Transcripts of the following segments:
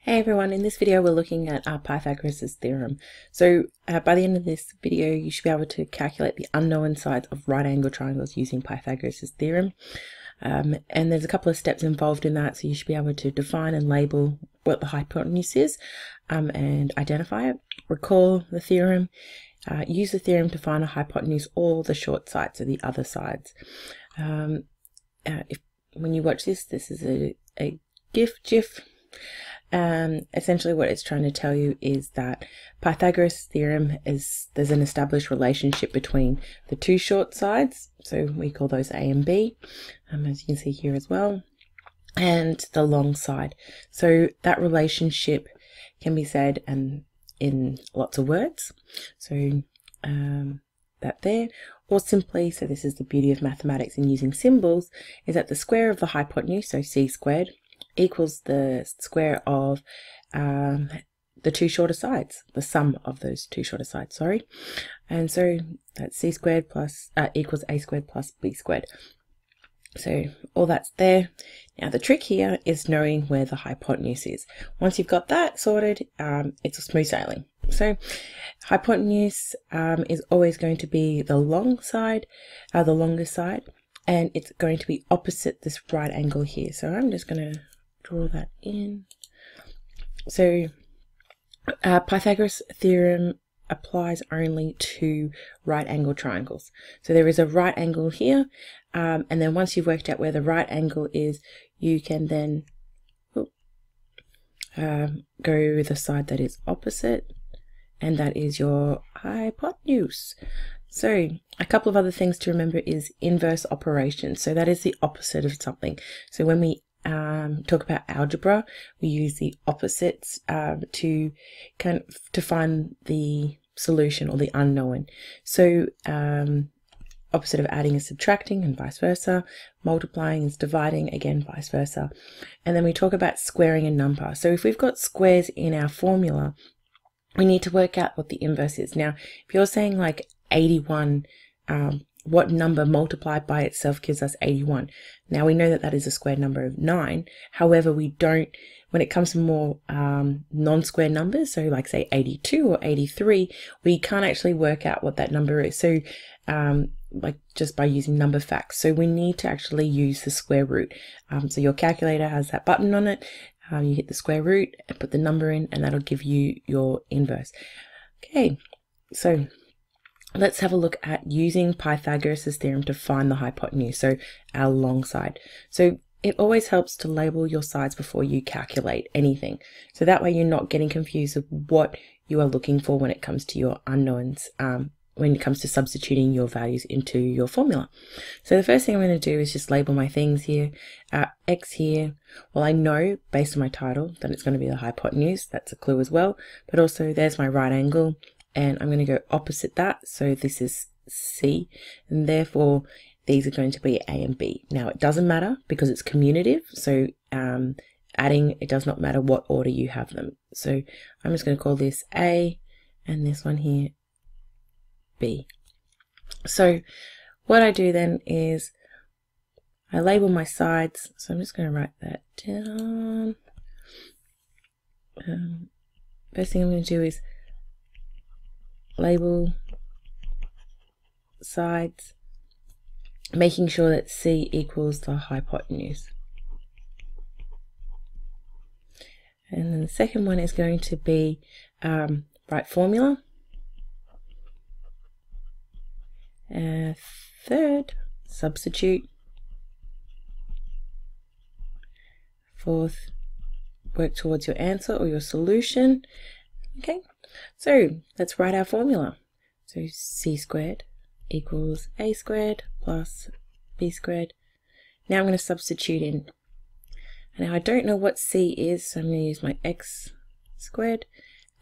Hey everyone, in this video we're looking at Pythagoras' theorem. So by the end of this video you should be able to calculate the unknown sides of right angle triangles using Pythagoras' theorem. And there's a couple of steps involved in that, so you should be able to define and label what the hypotenuse is and identify it. Recall the theorem. Use the theorem to find a hypotenuse or the short sides, so the other sides. When you watch this is a GIF. Essentially what it's trying to tell you is that Pythagoras' theorem is there's an established relationship between the two short sides, so we call those A and B, as you can see here as well, and the long side. So that relationship can be said in lots of words, so that there, or simply, so this is the beauty of mathematics and using symbols, is that the square of the hypotenuse, so c squared, equals the square of the two shorter sides, the sum of those two shorter sides, sorry. And so that's c squared plus equals a squared plus b squared. So all that's there. Now the trick here is knowing where the hypotenuse is. Once you've got that sorted, it's a smooth sailing. So hypotenuse is always going to be the long side, the longest side, and it's going to be opposite this right angle here. So I'm just going to draw that in. So Pythagoras' theorem applies only to right angle triangles. So there is a right angle here, and then once you've worked out where the right angle is, you can then go the side that is opposite, and that is your hypotenuse. So a couple of other things to remember is inverse operation. So that is the opposite of something. So when we talk about algebra, we use the opposites to find the solution or the unknown. So opposite of adding is subtracting, and vice versa. Multiplying is dividing, again vice versa. And then we talk about squaring a number. So if we've got squares in our formula, we need to work out what the inverse is. Now if you're saying like 81, what number multiplied by itself gives us 81? Now we know that that is a square number of 9. However, we don't, when it comes to more non-square numbers, so like say 82 or 83, we can't actually work out what that number is. So like just by using number facts. So we need to actually use the square root. So your calculator has that button on it. You hit the square root and put the number in, and that'll give you your inverse. Okay, so let's have a look at using Pythagoras' theorem to find the hypotenuse, so our long side. So it always helps to label your sides before you calculate anything. So that way you're not getting confused of what you are looking for when it comes to your unknowns, when it comes to substituting your values into your formula. So the first thing I'm going to do is just label my things here. X here, well, I know based on my title that it's going to be the hypotenuse. That's a clue as well. But also there's my right angle, and I'm going to go opposite that. So this is C, and therefore these are going to be A and B. Now it doesn't matter because it's commutative. So adding, it does not matter what order you have them. So I'm just going to call this A, and this one here B. So what I do then is I label my sides. So I'm just going to write that down. First thing I'm going to do is label sides, making sure that C equals the hypotenuse. And then the second one is going to be write formula. Third, substitute. Fourth, work towards your answer or your solution. Okay, so let's write our formula. So c squared equals a squared plus b squared. Now I'm going to substitute in. Now I don't know what c is, so I'm going to use my x squared.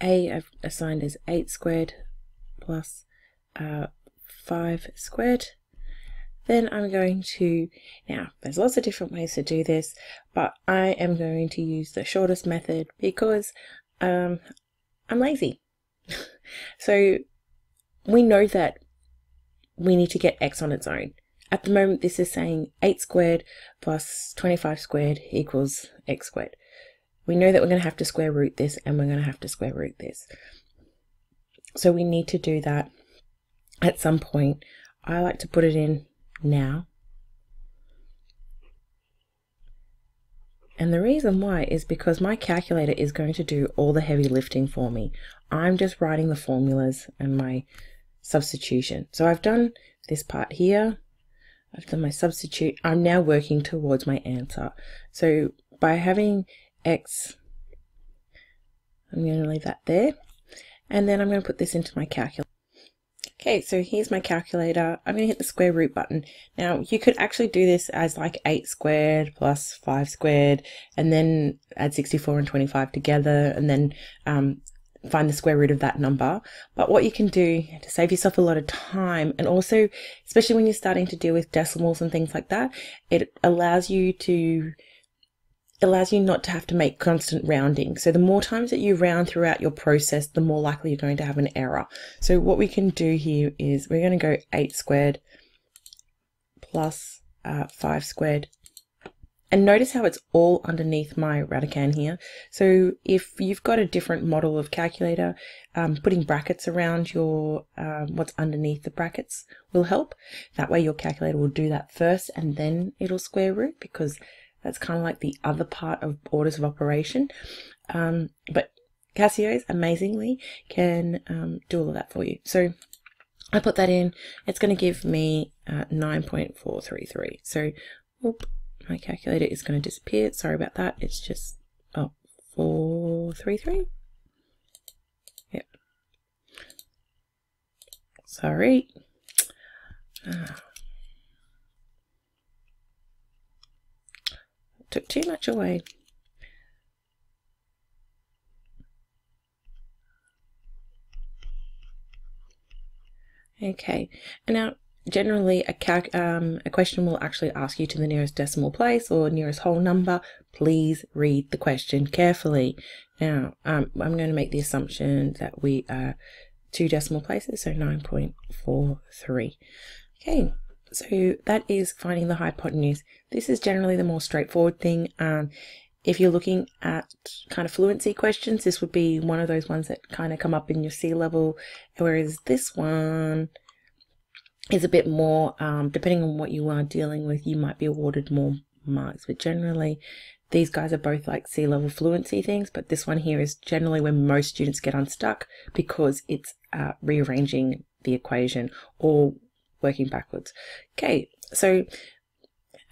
A I've assigned as 8 squared plus 5 squared. Then I'm going to, now there's lots of different ways to do this, but I am going to use the shortest method because I'm lazy. So we know that we need to get x on its own. At the moment this is saying 8 squared plus 25 squared equals x squared. we know that we're going to have to square root this and we're going to have to square root this. So we need to do that at some point. I like to put it in now. And the reason why is because my calculator is going to do all the heavy lifting for me. I'm just writing the formulas and my substitution. So I've done this part here. I've done my substitute. I'm now working towards my answer. So by having x, I'm going to leave that there. And then I'm going to put this into my calculator. Okay, so here's my calculator. I'm going to hit the square root button. Now, you could actually do this as like 8 squared plus 5 squared, and then add 64 and 25 together, and then find the square root of that number. But what you can do to save yourself a lot of time, and also, especially when you're starting to deal with decimals and things like that, it allows you not to have to make constant rounding. So the more times that you round throughout your process, the more likely you're going to have an error. So what we can do here is we're going to go 8 squared plus 5 squared. And notice how it's all underneath my Radican here. So if you've got a different model of calculator, putting brackets around your what's underneath the brackets will help. That way your calculator will do that first and then it'll square root, because that's kind of like the other part of orders of operation. But Casio's amazingly can do all of that for you. So I put that in. It's going to give me 9.433. So whoop, my calculator is going to disappear. Sorry about that. It's just 433. Yep. Sorry. Took too much away. Okay, and now generally a question will actually ask you to the nearest decimal place or nearest whole number. Please read the question carefully. Now I'm going to make the assumption that we are 2 decimal places, so 9.43. Okay. So that is finding the hypotenuse. This is generally the more straightforward thing. If you're looking at kind of fluency questions, this would be one of those ones that kind of come up in your C level, whereas this one is a bit more, depending on what you are dealing with, you might be awarded more marks. But generally, these guys are both like C level fluency things, but this one here is generally when most students get unstuck, because it's rearranging the equation or working backwards. Okay, so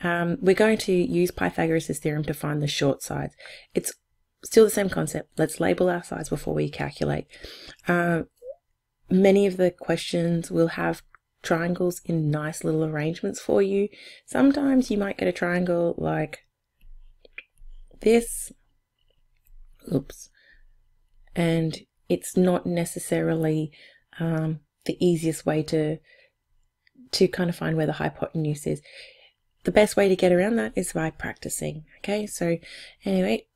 we're going to use Pythagoras' theorem to find the short sides. It's still the same concept. Let's label our sides before we calculate. Many of the questions will have triangles in nice little arrangements for you. Sometimes you might get a triangle like this. Oops. And it's not necessarily the easiest way to kind of find where the hypotenuse is. The best way to get around that is by practicing. Okay, so anyway,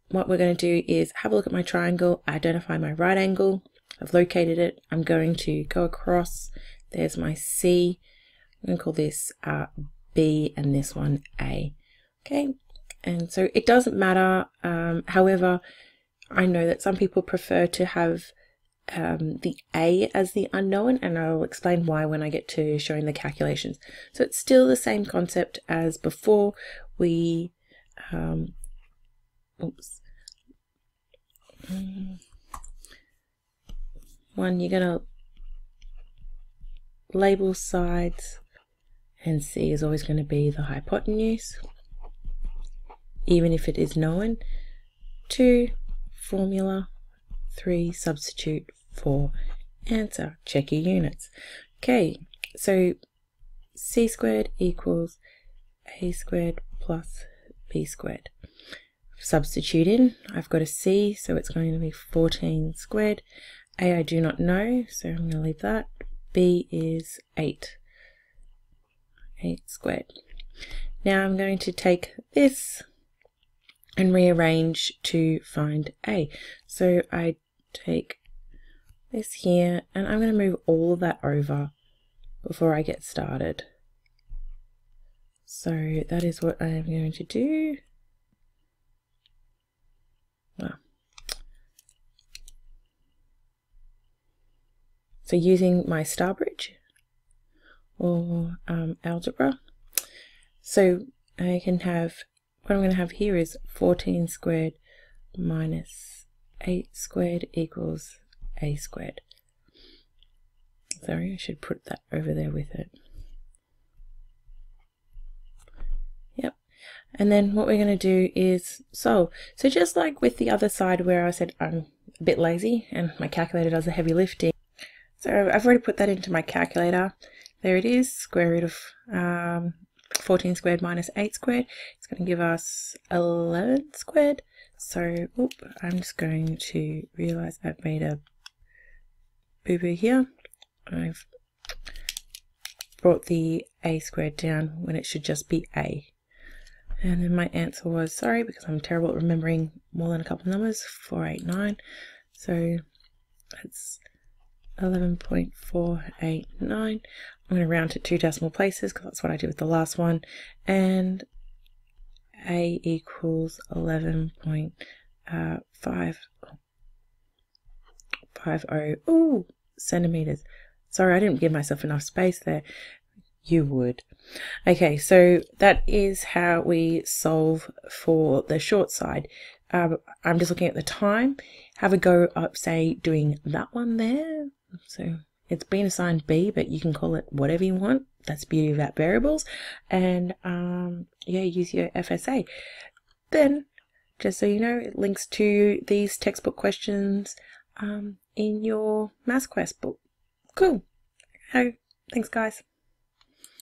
what we're going to do is have a look at my triangle, identify my right angle. I've located it. I'm going to go across. There's my C. I'm going to call this B and this one A. Okay, and so it doesn't matter. However, I know that some people prefer to have the A as the unknown, and I'll explain why when I get to showing the calculations. So it's still the same concept as before. We one, you're gonna label sides, and C is always going to be the hypotenuse, even if it is known. 2, formula. 3, substitute. 4, answer. Check your units. Okay, so C squared equals A squared plus B squared. Substitute in. I've got a C, so it's going to be 14 squared. A I do not know, so I'm going to leave that. B is 8 squared. Now I'm going to take this and rearrange to find A. So I take this here, and I'm going to move all of that over before I get started. So that is what I am going to do. So using my star bridge or algebra, so I can have, what I'm going to have here is 14 squared minus 8 squared equals a squared. Sorry, I should put that over there with it. Yep. And then what we're going to do is solve. So just like with the other side where I said I'm a bit lazy and my calculator does the heavy lifting. So I've already put that into my calculator. There it is, square root of 14 squared minus 8 squared. It's going to give us 11 squared. So I'm just going to realize I've made a boo-boo here. I've brought the a squared down when it should just be a. And then my answer was, sorry, because I'm terrible at remembering more than a couple of numbers, 489. So that's 11.489. I'm going to round to 2 decimal places because that's what I did with the last one. And a equals 11.550 centimeters. Sorry, I didn't give myself enough space there. You would. Okay, so that is how we solve for the short side. I'm just looking at the time. Have a go up, say, doing that one there. So it's been assigned B, but you can call it whatever you want. That's the beauty about variables. And yeah, use your FSA. Then, just so you know, it links to these textbook questions in your MathsQuest book. Cool. Thanks, guys.